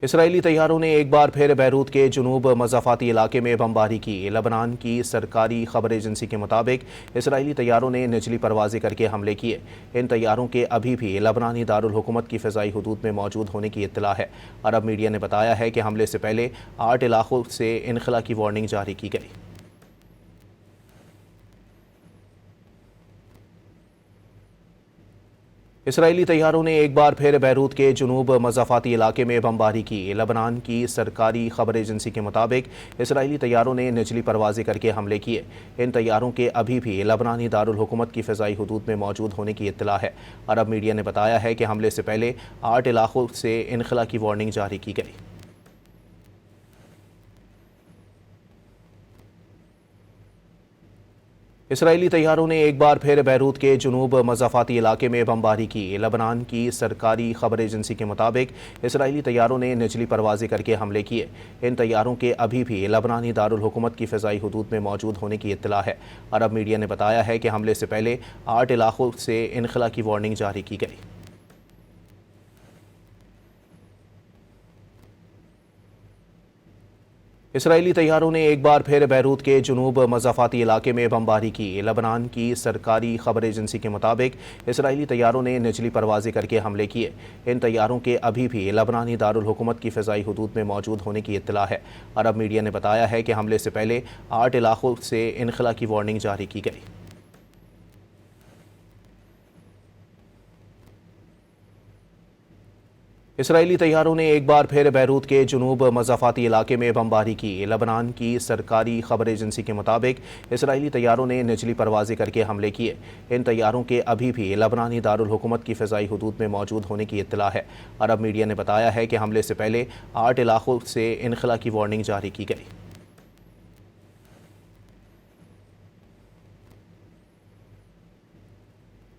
Israeli तैयारों ने एक बार फिर बैरूत के जुनूब मज़ाफ़ाती इलाके में बमबारी की। लबनान की सरकारी खबर एजेंसी के मुताबिक इसराइली तैयारों ने निचली परवाज़ें करके हमले किए। इन तैयारों के अभी भी लबनानी दारुल हुकूमत की फ़िज़ाई हदूद में मौजूद होने की इत्तला है। अरब मीडिया ने बताया है कि हमले से पहले 8 इलाकों से इनखला की वार्निंग जारी की गई। इसराइली तैयारों ने एक बार फिर बैरूत के जुनूब मज़ाफ़ाती इलाके में बमबारी की। लबनान की सरकारी खबर एजेंसी के मुताबिक इसराइली तैयारों ने निचली परवाज़ें करके हमले किए। इन तैयारों के अभी भी लबनानी दारुल हुकूमत की फ़िज़ाई हदूद में मौजूद होने की इत्तला है। अरब मीडिया ने बताया है कि हमले से पहले 8 इलाकों से इनखला की वार्निंग जारी की गई। इसराइली तैयारों ने एक बार फिर बैरूत के जुनूब मज़ाफ़ाती इलाके में बमबारी की। लबनान की सरकारी खबर एजेंसी के मुताबिक इसराइली तैयारों ने निचली परवाज़ें करके हमले किए। इन तैयारों के अभी भी लबनानी दारुल हुकूमत की फ़िज़ाई हदूद में मौजूद होने की इत्तला है। अरब मीडिया ने बताया है कि हमले से पहले 8 इलाकों से इनखला की वार्निंग जारी की गई। इसराइली तैयारों ने एक बार फिर बैरूत के जुनूब मज़ाफ़ाती इलाके में बमबारी की। लबनान की सरकारी खबर एजेंसी के मुताबिक इसराइली तैयारों ने निचली परवाज़ें करके हमले किए। इन तैयारों के अभी भी लबनानी दारुल हुकूमत की फ़िज़ाई हदूद में मौजूद होने की इत्तला है। अरब मीडिया ने बताया है कि हमले से पहले 8 इलाकों से इनखला की वार्निंग जारी की गई। इसराइली तैयारों ने एक बार फिर बैरूत के जुनूब मज़ाफ़ाती इलाके में बमबारी की। लबनान की सरकारी खबर एजेंसी के मुताबिक इसराइली तैयारों ने निचली परवाज़ें करके हमले किए। इन तैयारों के अभी भी लबनानी दारुल हुकूमत की फ़िज़ाई हदूद में मौजूद होने की इत्तला है। अरब मीडिया ने बताया है कि हमले से पहले 8 इलाकों से इनखला की वार्निंग जारी की गई।